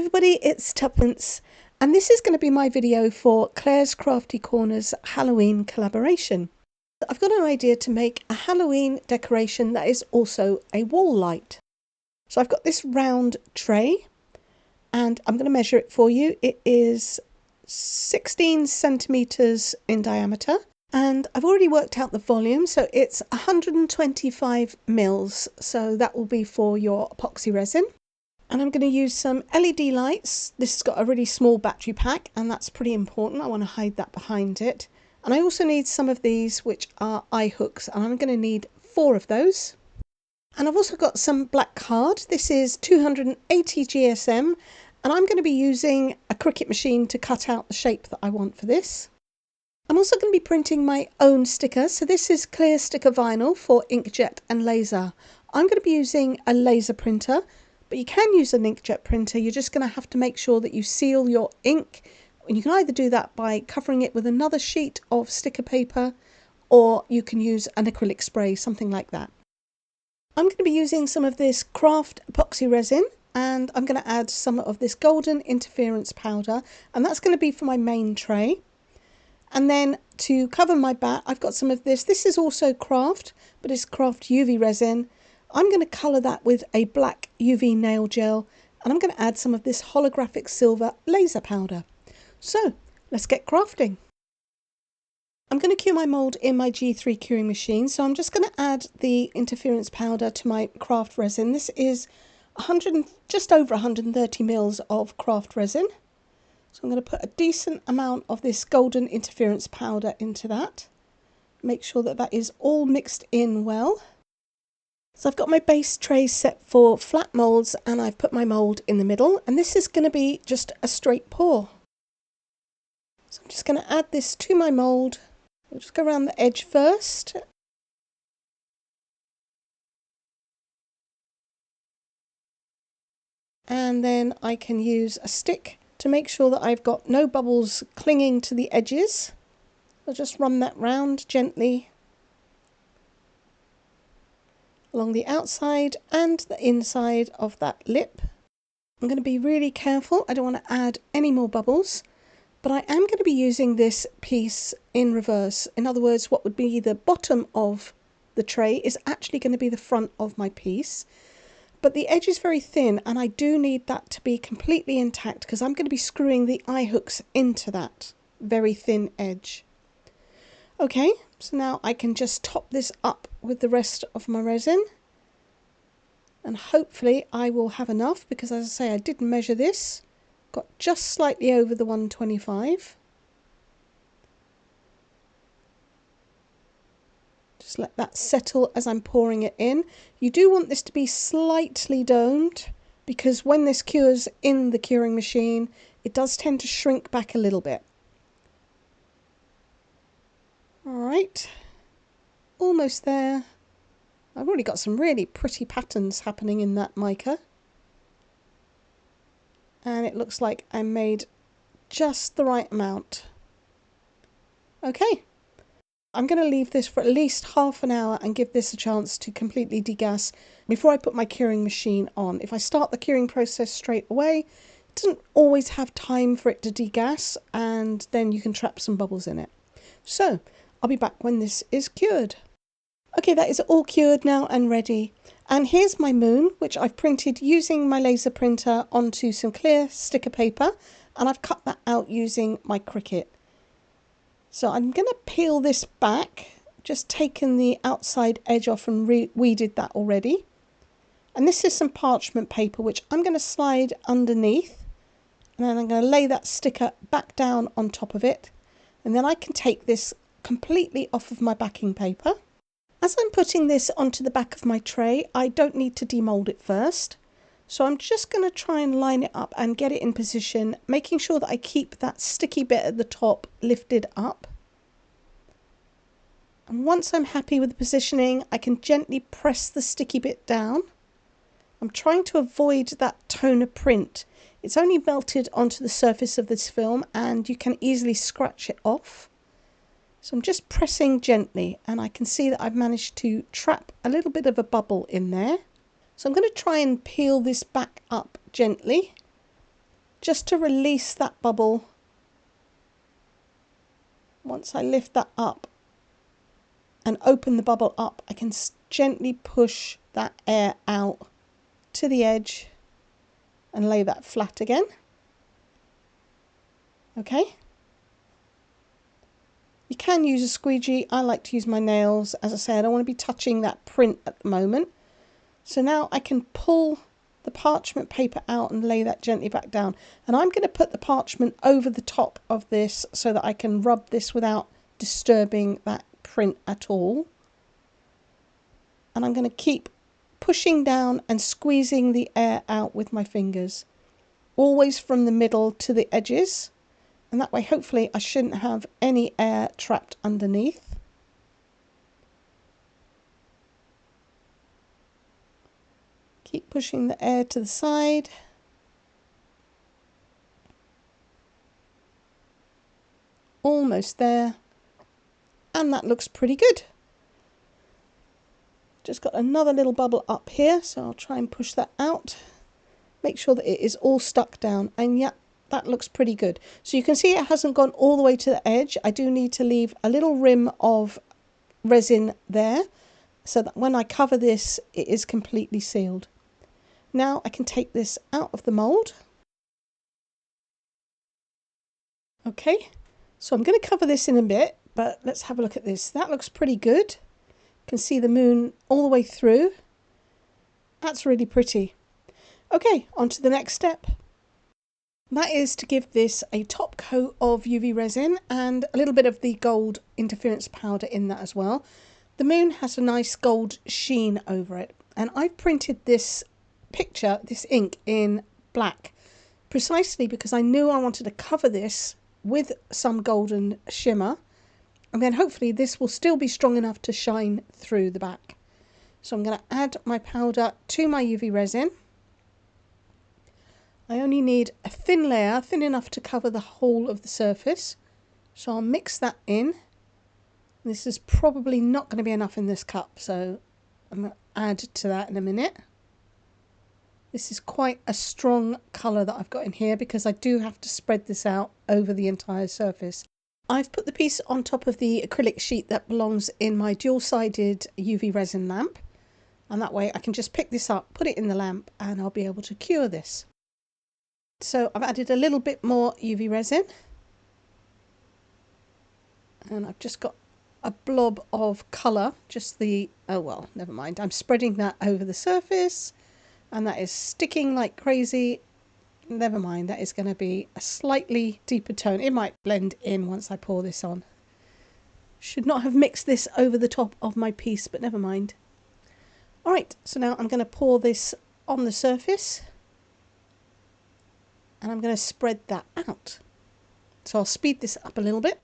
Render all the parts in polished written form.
everybody, it's Tuppence, and this is going to be my video for Claire's Crafty Corners Halloween collaboration. I've got an idea to make a Halloween decoration that is also a wall light. So I've got this round tray and I'm going to measure it for you. It is 16 centimeters in diameter and I've already worked out the volume, so it's 125 mils, so that will be for your epoxy resin. And I'm going to use some LED lights. This has got a really small battery pack and that's pretty important. I want to hide that behind it. And I also need some of these, which are eye hooks, and I'm going to need 4 of those. And I've also got some black card. This is 280 GSM and I'm going to be using a Cricut machine to cut out the shape that I want for this. I'm also going to be printing my own sticker. So this is clear sticker vinyl for inkjet and laser. I'm going to be using a laser printer, but you can use an inkjet printer. You're just going to have to make sure that you seal your ink. And you can either do that by covering it with another sheet of sticker paper, or you can use an acrylic spray, something like that. I'm going to be using some of this craft epoxy resin, and I'm going to add some of this golden interference powder, and that's going to be for my main tray. And then to cover my bat, I've got some of this. This is also craft, but it's craft UV resin. I'm going to colour that with a black UV nail gel, and I'm going to add some of this holographic silver laser powder. So let's get crafting. I'm going to cure my mould in my G3 curing machine, so I'm just going to add the interference powder to my craft resin. This is just over 130 mils of craft resin. So I'm going to put a decent amount of this golden interference powder into that. Make sure that that is all mixed in well. So I've got my base tray set for flat moulds and I've put my mould in the middle, and this is going to be just a straight pour. So I'm just going to add this to my mould. I'll just go around the edge first. And then I can use a stick to make sure that I've got no bubbles clinging to the edges. I'll just run that round gently along the outside and the inside of that lip. I'm going to be really careful. I don't want to add any more bubbles, but I am going to be using this piece in reverse. In other words, what would be the bottom of the tray is actually going to be the front of my piece. But the edge is very thin and I do need that to be completely intact because I'm going to be screwing the eye hooks into that very thin edge. Okay, so now I can just top this up with the rest of my resin. And hopefully I will have enough because, as I say, I did measure this. Got just slightly over the 125. Just let that settle as I'm pouring it in. You do want this to be slightly domed because when this cures in the curing machine, it does tend to shrink back a little bit. Alright, almost there. I've already got some really pretty patterns happening in that mica. And it looks like I made just the right amount. Okay. I'm going to leave this for at least half an hour and give this a chance to completely degas before I put my curing machine on. If I start the curing process straight away, it doesn't always have time for it to degas, and then you can trap some bubbles in it. So I'll be back when this is cured. Okay, that is all cured now and ready. And here's my moon, which I've printed using my laser printer onto some clear sticker paper, and I've cut that out using my Cricut. So I'm going to peel this back, just taken the outside edge off and weeded that already. And this is some parchment paper, which I'm going to slide underneath. And then I'm going to lay that sticker back down on top of it. And then I can take this completely off of my backing paper. As I'm putting this onto the back of my tray, I don't need to demold it first. So I'm just going to try and line it up and get it in position, making sure that I keep that sticky bit at the top lifted up. And once I'm happy with the positioning, I can gently press the sticky bit down. I'm trying to avoid that toner print. It's only melted onto the surface of this film and you can easily scratch it off. So I'm just pressing gently and I can see that I've managed to trap a little bit of a bubble in there. So I'm going to try and peel this back up gently. just to release that bubble. Once I lift that up and open the bubble up, I can gently push that air out to the edge and lay that flat again. Okay. You can use a squeegee. I like to use my nails. As I say, I don't want to be touching that print at the moment. So now I can pull the parchment paper out and lay that gently back down. And I'm going to put the parchment over the top of this so that I can rub this without disturbing that print at all. And I'm going to keep pushing down and squeezing the air out with my fingers, always from the middle to the edges. And that way, hopefully, I shouldn't have any air trapped underneath. Keep pushing the air to the side. Almost there. And that looks pretty good. Just got another little bubble up here, so I'll try and push that out. Make sure that it is all stuck down. And yeah, that looks pretty good. So you can see it hasn't gone all the way to the edge. I do need to leave a little rim of resin there so that when I cover this, it is completely sealed. Now I can take this out of the mould. Okay, so I'm going to cover this in a bit, but let's have a look at this. That looks pretty good. You can see the moon all the way through. That's really pretty. Okay, on to the next step. That is to give this a top coat of UV resin and a little bit of the gold interference powder in that as well. The moon has a nice gold sheen over it, and I've printed this picture, this ink, in black precisely because I knew I wanted to cover this with some golden shimmer, and then hopefully this will still be strong enough to shine through the back. So I'm going to add my powder to my UV resin. I only need a thin layer, thin enough to cover the whole of the surface. So I'll mix that in. This is probably not going to be enough in this cup, so I'm going to add to that in a minute. This is quite a strong colour that I've got in here because I do have to spread this out over the entire surface. I've put the piece on top of the acrylic sheet that belongs in my dual-sided UV resin lamp. And that way I can just pick this up, put it in the lamp, and I'll be able to cure this. So I've added a little bit more UV resin. And I've just got a blob of colour, just the, oh well, never mind. I'm spreading that over the surface. And that is sticking like crazy. Never mind, that is going to be a slightly deeper tone. It might blend in once I pour this on. Should not have mixed this over the top of my piece, but never mind. Alright, so now I'm going to pour this on the surface. And I'm going to spread that out. So I'll speed this up a little bit.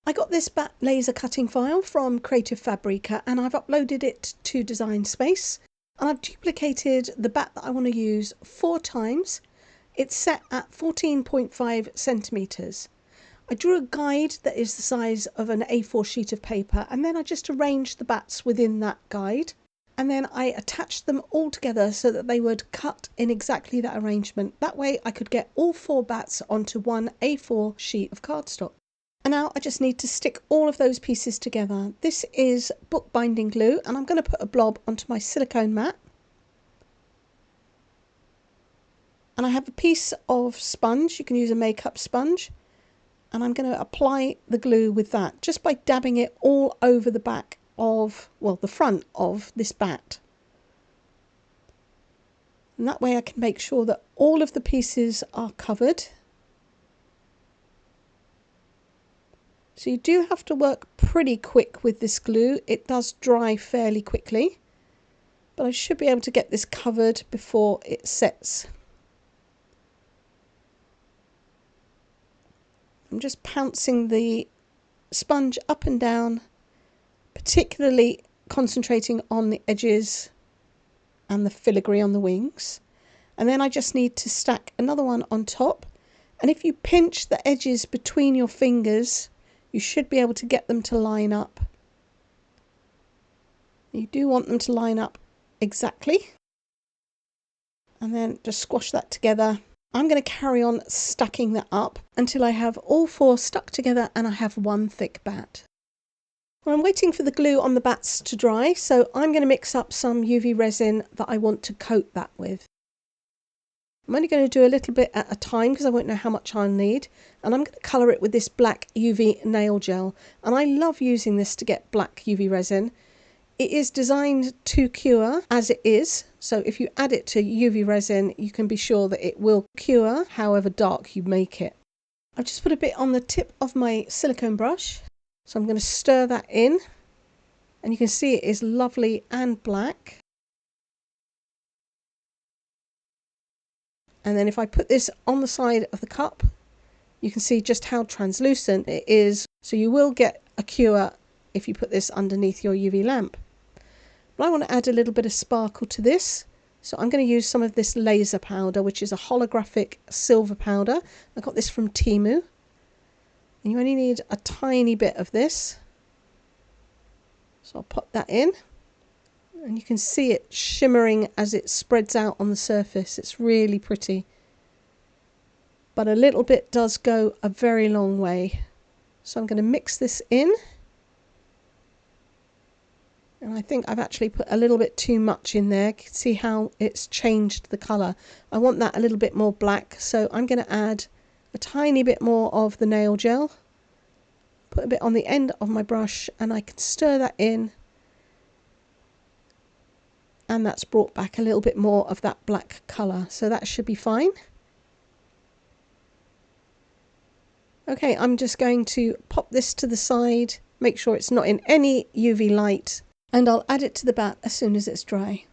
I got this batt laser cutting file from Creative Fabrica and I've uploaded it to Design Space, and I've duplicated the batt that I want to use 4 times. It's set at 14.5 centimetres. I drew a guide that is the size of an A4 sheet of paper, and then I just arranged the batts within that guide, and then I attached them all together so that they would cut in exactly that arrangement. That way I could get all 4 batts onto one A4 sheet of cardstock. And now I just need to stick all of those pieces together. This is bookbinding glue, and I'm going to put a blob onto my silicone mat. And I have a piece of sponge. You can use a makeup sponge. And I'm going to apply the glue with that, just by dabbing it all over the back of, well, the front of this batt. And that way I can make sure that all of the pieces are covered. So you do have to work pretty quick with this glue. It does dry fairly quickly, but I should be able to get this covered before it sets. I'm just pouncing the sponge up and down, particularly concentrating on the edges and the filigree on the wings. And then I just need to stack another one on top. And if you pinch the edges between your fingers, you should be able to get them to line up. You do want them to line up exactly. And then just squash that together. I'm going to carry on stacking that up until I have all 4 stuck together and I have one thick batt. Well, I'm waiting for the glue on the batts to dry, so I'm going to mix up some UV resin that I want to coat that with. I'm only going to do a little bit at a time because I won't know how much I'll need, and I'm going to colour it with this black UV nail gel, and I love using this to get black UV resin. It is designed to cure as it is, so if you add it to UV resin you can be sure that it will cure however dark you make it. I've just put a bit on the tip of my silicone brush, so I'm going to stir that in, and you can see it is lovely and black. And then if I put this on the side of the cup, you can see just how translucent it is. So you will get a cure if you put this underneath your UV lamp. But I want to add a little bit of sparkle to this. So I'm going to use some of this laser powder, which is a holographic silver powder. I got this from Temu. And you only need a tiny bit of this. So I'll pop that in. And you can see it shimmering as it spreads out on the surface. It's really pretty. But a little bit does go a very long way. So I'm going to mix this in. And I think I've actually put a little bit too much in there. You can see how it's changed the colour. I want that a little bit more black. So I'm going to add a tiny bit more of the nail gel. Put a bit on the end of my brush and I can stir that in. And that's brought back a little bit more of that black colour, so that should be fine. Okay, I'm just going to pop this to the side, make sure it's not in any UV light, and I'll add it to the batt as soon as it's dry.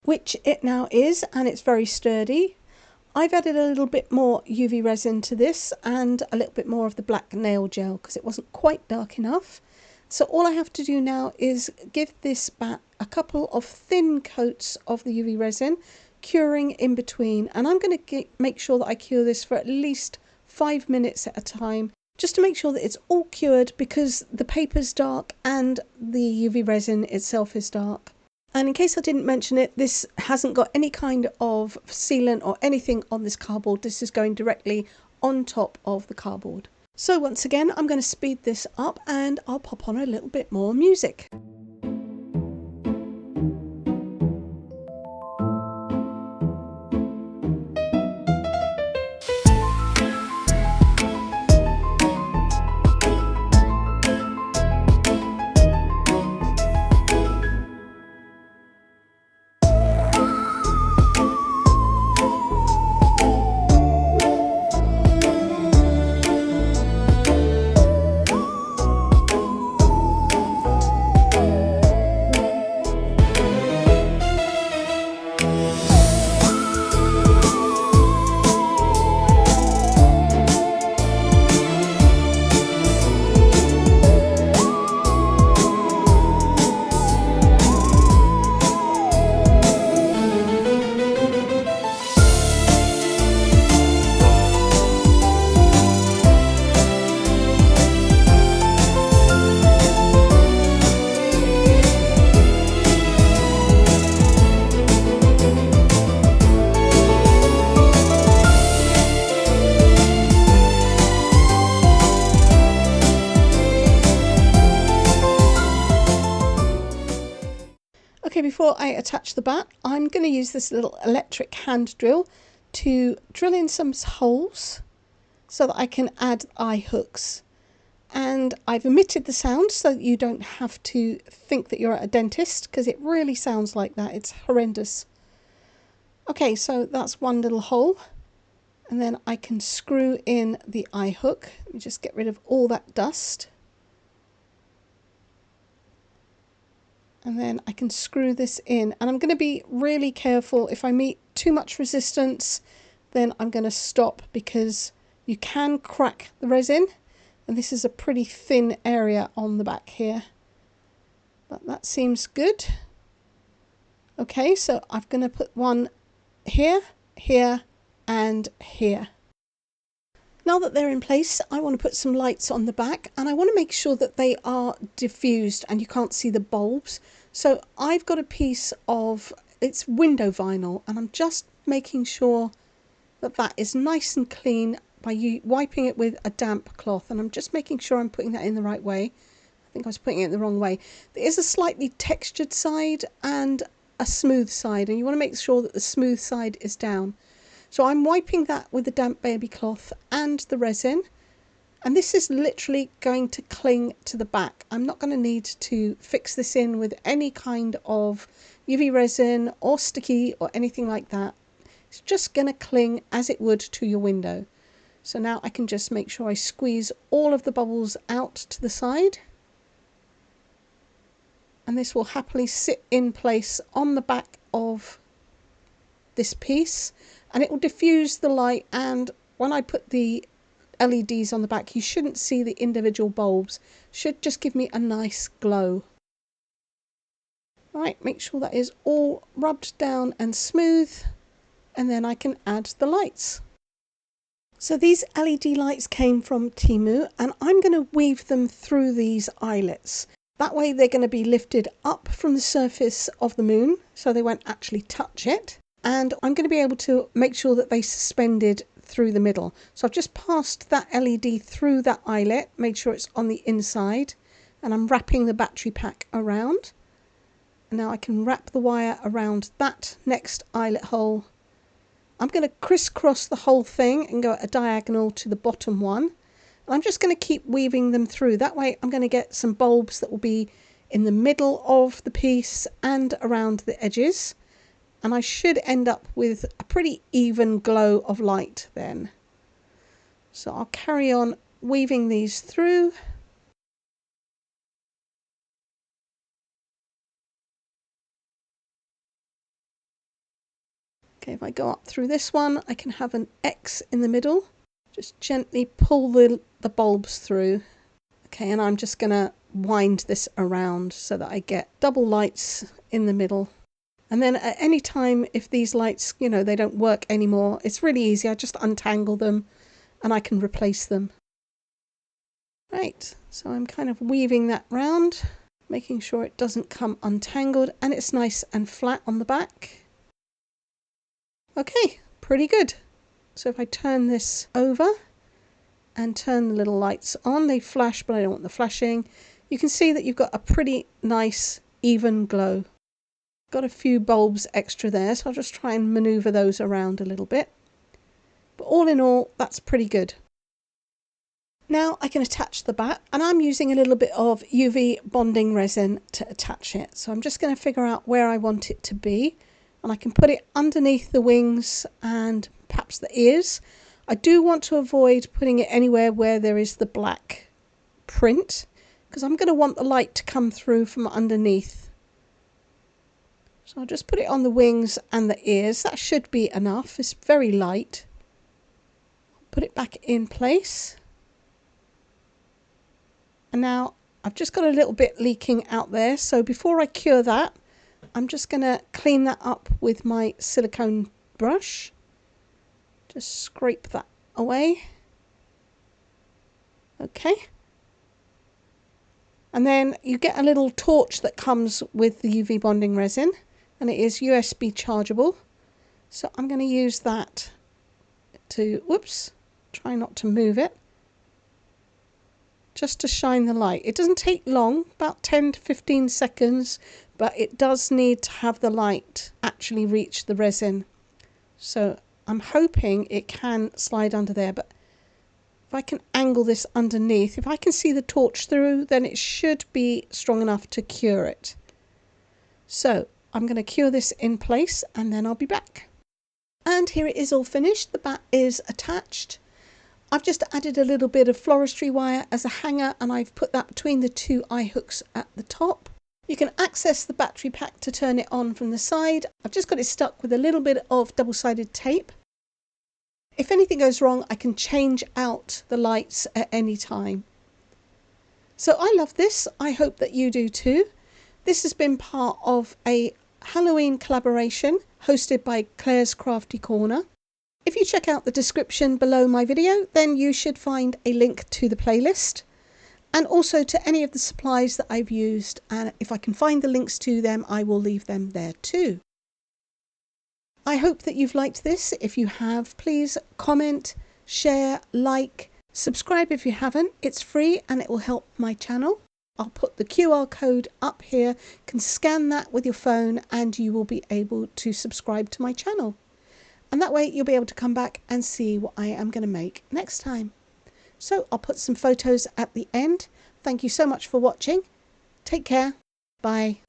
Which it now is, and it's very sturdy. I've added a little bit more UV resin to this and a little bit more of the black nail gel because it wasn't quite dark enough. So all I have to do now is give this batt a couple of thin coats of the UV resin, curing in between. And I'm going to make sure that I cure this for at least 5 minutes at a time, just to make sure that it's all cured because the paper's dark and the UV resin itself is dark. And in case I didn't mention it, this hasn't got any kind of sealant or anything on this cardboard. This is going directly on top of the cardboard. So once again, I'm going to speed this up and I'll pop on a little bit more music. before I attach the bat, I'm going to use this little electric hand drill to drill in some holes so that I can add eye hooks. And I've omitted the sound so that you don't have to think that you're at a dentist, because it really sounds like that. It's horrendous. Okay, so that's one little hole. And then I can screw in the eye hook. Let me just get rid of all that dust. And then I can screw this in. And I'm going to be really careful. If I meet too much resistance, then I'm going to stop, because you can crack the resin. And this is a pretty thin area on the back here. But that seems good. Okay, so I'm going to put one here, here, and here. Now that they're in place, I want to put some lights on the back, and I want to make sure that they are diffused and you can't see the bulbs. So I've got a piece of, it's window vinyl, and I'm just making sure that that is nice and clean by wiping it with a damp cloth, and I'm just making sure I'm putting that in the right way. I think I was putting it the wrong way. There is a slightly textured side and a smooth side, and you want to make sure that the smooth side is down. So I'm wiping that with the damp baby cloth and the resin, and this is literally going to cling to the back. I'm not going to need to fix this in with any kind of UV resin or sticky or anything like that. It's just going to cling as it would to your window. So now I can just make sure I squeeze all of the bubbles out to the side, and this will happily sit in place on the back of this piece, and it will diffuse the light. And when I put the LEDs on the back, you shouldn't see the individual bulbs, should just give me a nice glow. Right, make sure that is all rubbed down and smooth, and then I can add the lights. So these LED lights came from Temu, and I'm going to weave them through these eyelets. That way they're going to be lifted up from the surface of the moon, so they won't actually touch it. And I'm going to be able to make sure that they suspended through the middle. So I've just passed that LED through that eyelet, made sure it's on the inside, and I'm wrapping the battery pack around. And now I can wrap the wire around that next eyelet hole. I'm going to crisscross the whole thing and go at a diagonal to the bottom one. And I'm just going to keep weaving them through. That way I'm going to get some bulbs that will be in the middle of the piece and around the edges. And I should end up with a pretty even glow of light then. So I'll carry on weaving these through. Okay, if I go up through this one, I can have an X in the middle. Just gently pull the bulbs through. Okay, and I'm just going to wind this around so that I get double lights in the middle. And then at any time, if these lights, they don't work anymore, it's really easy. I just untangle them and I can replace them. Right, so I'm kind of weaving that round, making sure it doesn't come untangled and it's nice and flat on the back. Okay, pretty good. So if I turn this over and turn the little lights on, they flash, but I don't want the flashing. You can see that you've got a pretty nice even glow. Got a few bulbs extra there, so I'll just try and maneuver those around a little bit. But all in all, that's pretty good. Now I can attach the bat, and I'm using a little bit of UV bonding resin to attach it. So I'm just going to figure out where I want it to be, and I can put it underneath the wings and perhaps the ears. I do want to avoid putting it anywhere where there is the black print, because I'm going to want the light to come through from underneath. So I'll just put it on the wings and the ears. That should be enough. It's very light. Put it back in place. And now I've just got a little bit leaking out there. So before I cure that, I'm just going to clean that up with my silicone brush. Just scrape that away. Okay. And then you get a little torch that comes with the UV bonding resin, and it is USB chargeable. So I'm going to use that to, try not to move it. just to shine the light. It doesn't take long, about 10 to 15 seconds, but it does need to have the light actually reach the resin. So I'm hoping it can slide under there, but if I can angle this underneath, if I can see the torch through, then it should be strong enough to cure it. So I'm going to cure this in place and then I'll be back. And here it is all finished. The bat is attached. I've just added a little bit of floristry wire as a hanger and I've put that between the two eye hooks at the top. You can access the battery pack to turn it on from the side. I've just got it stuck with a little bit of double-sided tape. If anything goes wrong, I can change out the lights at any time. So I love this. I hope that you do too. This has been part of a Halloween collaboration hosted by Claire's Crafty Corner. If you check out the description below my video, then you should find a link to the playlist and also to any of the supplies that I've used. And if I can find the links to them, I will leave them there too. I hope that you've liked this. If you have, please comment, share, like, subscribe if you haven't. It's free and it will help my channel. I'll put the QR code up here. You can scan that with your phone and you will be able to subscribe to my channel. And that way you'll be able to come back and see what I am going to make next time. So I'll put some photos at the end. Thank you so much for watching. Take care. Bye.